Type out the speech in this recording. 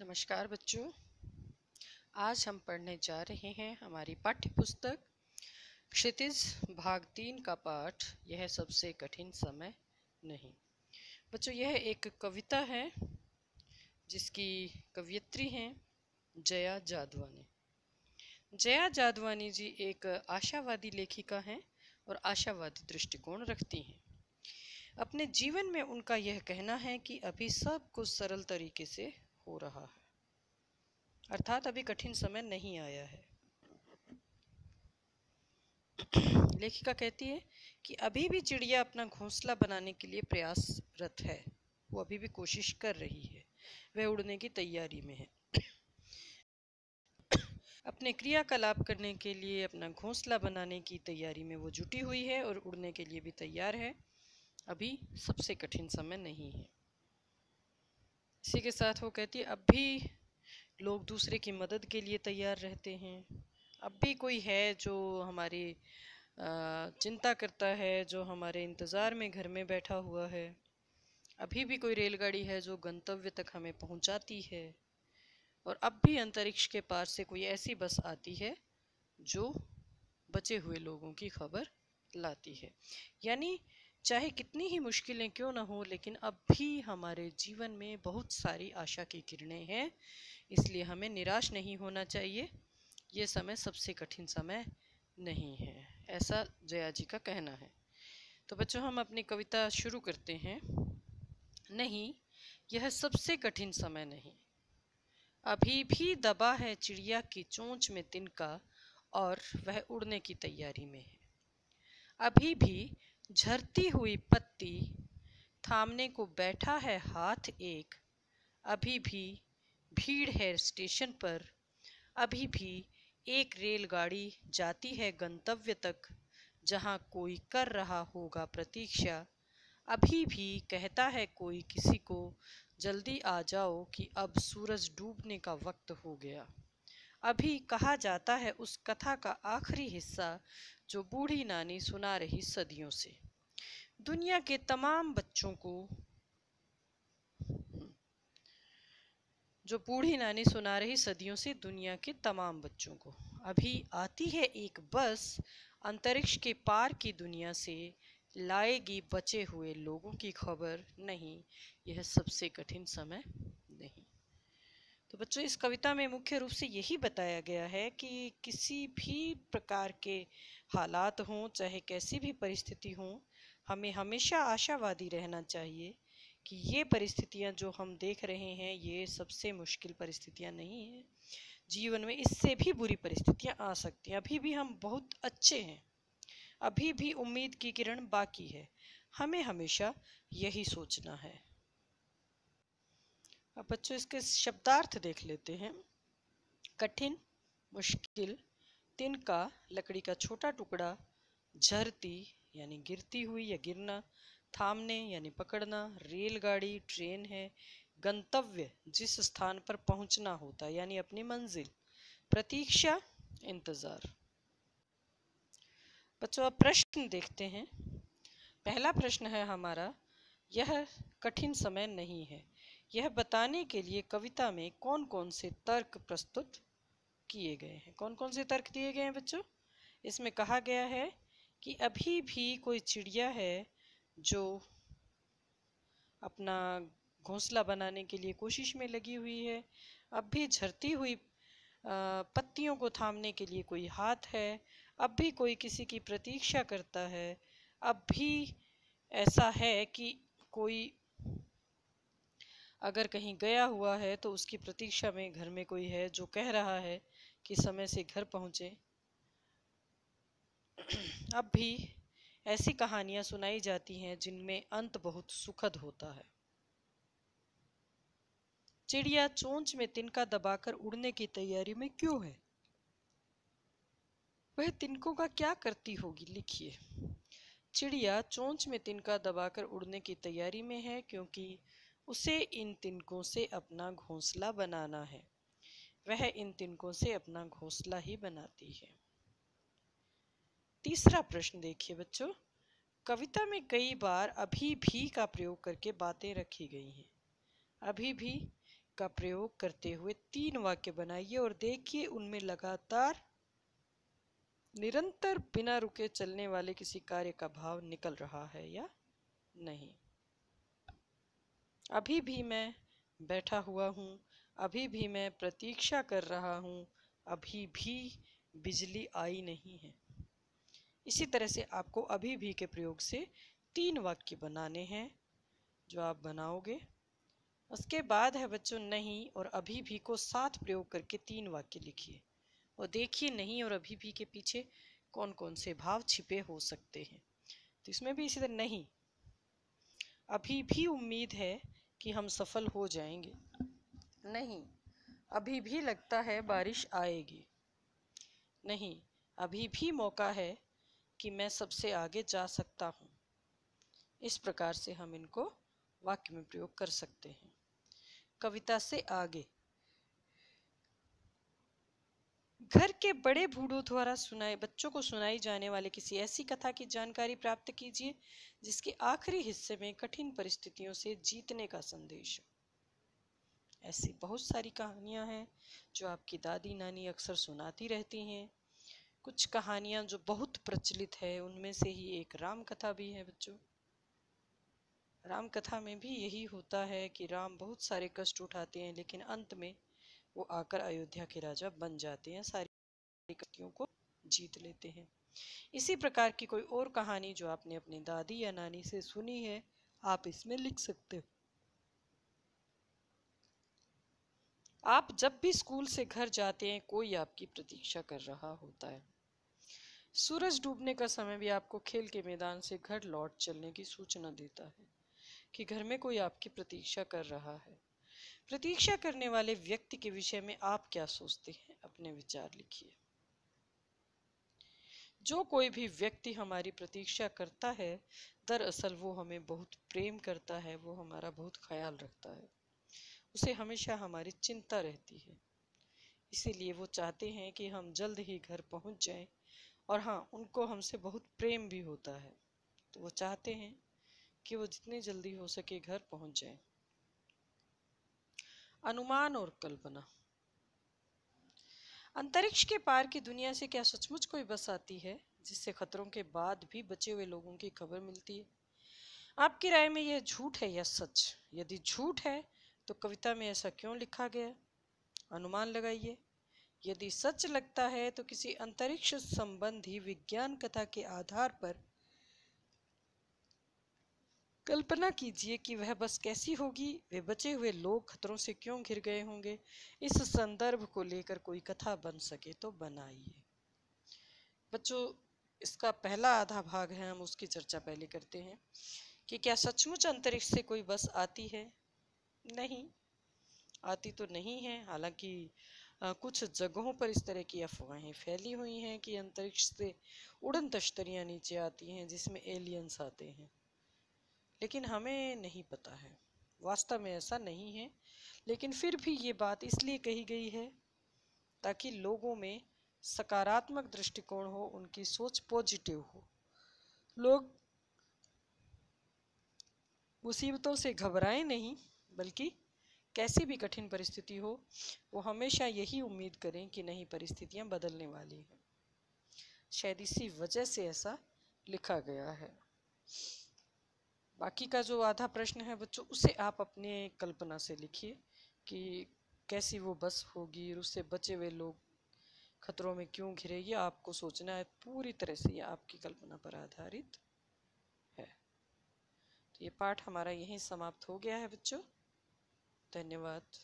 नमस्कार बच्चों, आज हम पढ़ने जा रहे हैं हमारी पाठ्य पुस्तक क्षितिज भाग 3 का पाठ यह सबसे कठिन समय नहीं। बच्चों, यह एक कविता है जिसकी कवयित्री हैं जया जादवानी। जया जादवानी जी एक आशावादी लेखिका हैं और आशावादी दृष्टिकोण रखती हैं। अपने जीवन में उनका यह कहना है कि अभी सब कुछ सरल तरीके से हो रहा है, अर्थात अभी कठिन समय नहीं आया है। लेखिका कहती है कि अभी भी चिड़िया अपना घोंसला बनाने के लिए प्रयासरत है, वो अभी भी कोशिश कर रही है, वह उड़ने की तैयारी में है। अपने क्रियाकलाप करने के लिए, अपना घोंसला बनाने की तैयारी में वो जुटी हुई है और उड़ने के लिए भी तैयार है। अभी सबसे कठिन समय नहीं है। इसी के साथ वो कहती है, अब भी लोग दूसरे की मदद के लिए तैयार रहते हैं। अब भी कोई है जो हमारी चिंता करता है, जो हमारे इंतज़ार में घर में बैठा हुआ है। अभी भी कोई रेलगाड़ी है जो गंतव्य तक हमें पहुंचाती है। और अब भी अंतरिक्ष के पार से कोई ऐसी बस आती है जो बचे हुए लोगों की खबर लाती है। यानी चाहे कितनी ही मुश्किलें क्यों ना हो, लेकिन अब भी हमारे जीवन में बहुत सारी आशा की किरणें हैं, इसलिए हमें निराश नहीं होना चाहिए। ये समय सबसे कठिन समय नहीं है, ऐसा जया जी का कहना है। तो बच्चों, हम अपनी कविता शुरू करते हैं। नहीं, यह सबसे कठिन समय नहीं। अभी भी दबा है चिड़िया की चोंच में तिनका और वह उड़ने की तैयारी में है। अभी भी झरती हुई पत्ती थामने को बैठा है हाथ एक। अभी भी भीड़ है स्टेशन पर। अभी भी एक रेलगाड़ी जाती है गंतव्य तक, जहां कोई कर रहा होगा प्रतीक्षा। अभी भी कहता है कोई किसी को, जल्दी आ जाओ कि अब सूरज डूबने का वक्त हो गया। अभी कहा जाता है उस कथा का आखिरी हिस्सा जो बूढ़ी नानी सुना रही सदियों से दुनिया के तमाम बच्चों को, जो बूढ़ी नानी सुना रही सदियों से दुनिया के तमाम बच्चों को। अभी आती है एक बस अंतरिक्ष के पार की दुनिया से, लाएगी बचे हुए लोगों की खबर। नहीं, यह सबसे कठिन समय नहीं। तो बच्चों, इस कविता में मुख्य रूप से यही बताया गया है कि किसी भी प्रकार के हालात हों, चाहे कैसी भी परिस्थिति हो, हमें हमेशा आशावादी रहना चाहिए कि ये परिस्थितियां जो हम देख रहे हैं ये सबसे मुश्किल परिस्थितियां नहीं हैं। जीवन में इससे भी बुरी परिस्थितियां आ सकती हैं। अभी भी हम बहुत अच्छे हैं, अभी भी उम्मीद की किरण बाकी है। हमें हमेशा यही सोचना है। अब बच्चों, इसके शब्दार्थ देख लेते हैं। कठिन, मुश्किल, तिनका लकड़ी का छोटा टुकड़ा, झरती यानी गिरती हुई या गिरना, थामने यानी पकड़ना, रेलगाड़ी ट्रेन है, गंतव्य जिस स्थान पर पहुंचना होता है यानी अपनी मंजिल, प्रतीक्षा इंतजार। बच्चों, अब प्रश्न देखते हैं। पहला प्रश्न है हमारा, यह कठिन समय नहीं है, यह बताने के लिए कविता में कौन कौन से तर्क प्रस्तुत किए गए हैं। कौन कौन से तर्क दिए गए हैं बच्चों? इसमें कहा गया है कि अभी भी कोई चिड़िया है जो अपना घोंसला बनाने के लिए कोशिश में लगी हुई है। अब भी झरती हुई पत्तियों को थामने के लिए कोई हाथ है। अब भी कोई किसी की प्रतीक्षा करता है। अब भी ऐसा है कि कोई अगर कहीं गया हुआ है तो उसकी प्रतीक्षा में घर में कोई है जो कह रहा है कि समय से घर पहुँचे। अब भी ऐसी कहानियां सुनाई जाती हैं जिनमें अंत बहुत सुखद होता है। चिड़िया चोंच में तिनका दबाकर उड़ने की तैयारी में क्यों है? वह तिनकों का क्या करती होगी? लिखिए। चिड़िया चोंच में तिनका दबाकर उड़ने की तैयारी में है क्योंकि उसे इन तिनकों से अपना घोंसला बनाना है। वह इन तिनकों से अपना घोंसला ही बनाती है। तीसरा प्रश्न देखिए बच्चों। कविता में कई बार अभी भी का प्रयोग करके बातें रखी गई हैं। अभी भी का प्रयोग करते हुए 3 वाक्य बनाइए और देखिए उनमें लगातार निरंतर बिना रुके चलने वाले किसी कार्य का भाव निकल रहा है या नहीं। अभी भी मैं बैठा हुआ हूँ, अभी भी मैं प्रतीक्षा कर रहा हूँ, अभी भी बिजली आई नहीं है। इसी तरह से आपको अभी भी के प्रयोग से 3 वाक्य बनाने हैं जो आप बनाओगे। उसके बाद है बच्चों नहीं और अभी भी को साथ प्रयोग करके 3 वाक्य लिखिए और देखिए नहीं और अभी भी के पीछे कौन कौन से भाव छिपे हो सकते हैं। तो इसमें भी इसी तरह नहीं, अभी भी उम्मीद है कि हम सफल हो जाएंगे। नहीं, अभी भी लगता है बारिश आएगी। नहीं, अभी भी मौका है कि मैं सबसे आगे जा सकता हूँ। इस प्रकार से हम इनको वाक्य में प्रयोग कर सकते हैं। कविता से आगे, घर के बड़े बूढ़ों द्वारा बच्चों को सुनाई जाने वाले किसी ऐसी कथा की जानकारी प्राप्त कीजिए जिसके आखिरी हिस्से में कठिन परिस्थितियों से जीतने का संदेश हो। ऐसी बहुत सारी कहानियां हैं जो आपकी दादी नानी अक्सर सुनाती रहती हैं। कुछ कहानियां जो बहुत प्रचलित है उनमें से ही एक राम कथा भी है बच्चों। राम कथा में भी यही होता है कि राम बहुत सारे कष्ट उठाते हैं लेकिन अंत में वो आकर अयोध्या के राजा बन जाते हैं, सारी कष्टियों को जीत लेते हैं। इसी प्रकार की कोई और कहानी जो आपने अपनी दादी या नानी से सुनी है आप इसमें लिख सकते हो। आप जब भी स्कूल से घर जाते हैं कोई आपकी प्रतीक्षा कर रहा होता है। सूरज डूबने का समय भी आपको खेल के मैदान से घर लौट चलने की सूचना देता है कि घर में कोई आपकी प्रतीक्षा कर रहा है। प्रतीक्षा करने वाले व्यक्ति के विषय में आप क्या सोचते हैं, अपने विचार लिखिए। जो कोई भी व्यक्ति हमारी प्रतीक्षा करता है दरअसल वो हमें बहुत प्रेम करता है, वो हमारा बहुत ख्याल रखता है, उसे हमेशा हमारी चिंता रहती है। इसीलिए वो चाहते हैं कि हम जल्द ही घर पहुंच जाएं और हाँ, उनको हमसे बहुत प्रेम भी होता है तो वो चाहते हैं कि वो जितनी जल्दी हो सके घर पहुंच जाएं। अनुमान और कल्पना। अंतरिक्ष के पार की दुनिया से क्या सचमुच कोई बस आती है जिससे खतरों के बाद भी बचे हुए लोगों की खबर मिलती है? आपकी राय में यह झूठ है या सच? यदि झूठ है तो कविता में ऐसा क्यों लिखा गया? अनुमान लगाइए। यदि सच लगता है तो किसी अंतरिक्ष संबंधी विज्ञान कथा के आधार पर कल्पना कीजिए कि वह बस कैसी होगी, वे बचे हुए लोग खतरों से क्यों घिर गए होंगे। इस संदर्भ को लेकर कोई कथा बन सके तो बनाइए। बच्चों, इसका पहला आधा भाग है, हम उसकी चर्चा पहले करते हैं कि क्या सचमुच अंतरिक्ष से कोई बस आती है? नहीं, आती तो नहीं है। हालांकि कुछ जगहों पर इस तरह की अफवाहें फैली हुई हैं कि अंतरिक्ष से उड़न तश्तरियां नीचे आती हैं जिसमें एलियंस आते हैं, लेकिन हमें नहीं पता है, वास्तव में ऐसा नहीं है। लेकिन फिर भी ये बात इसलिए कही गई है ताकि लोगों में सकारात्मक दृष्टिकोण हो, उनकी सोच पॉजिटिव हो। लोग मुसीबतों से घबराएं नहीं, बल्कि कैसी भी कठिन परिस्थिति हो वो हमेशा यही उम्मीद करें कि नहीं, परिस्थितियां बदलने वाली हैं। शायद इसी वजह से ऐसा लिखा गया है। बाकी का जो आधा प्रश्न है बच्चों, उसे आप अपने कल्पना से लिखिए कि कैसी वो बस होगी और उससे बचे हुए लोग खतरों में क्यों घिरे। ये आपको सोचना है, पूरी तरह से ये आपकी कल्पना पर आधारित है। तो ये पाठ हमारा यहीं समाप्त हो गया है बच्चों। धन्यवाद।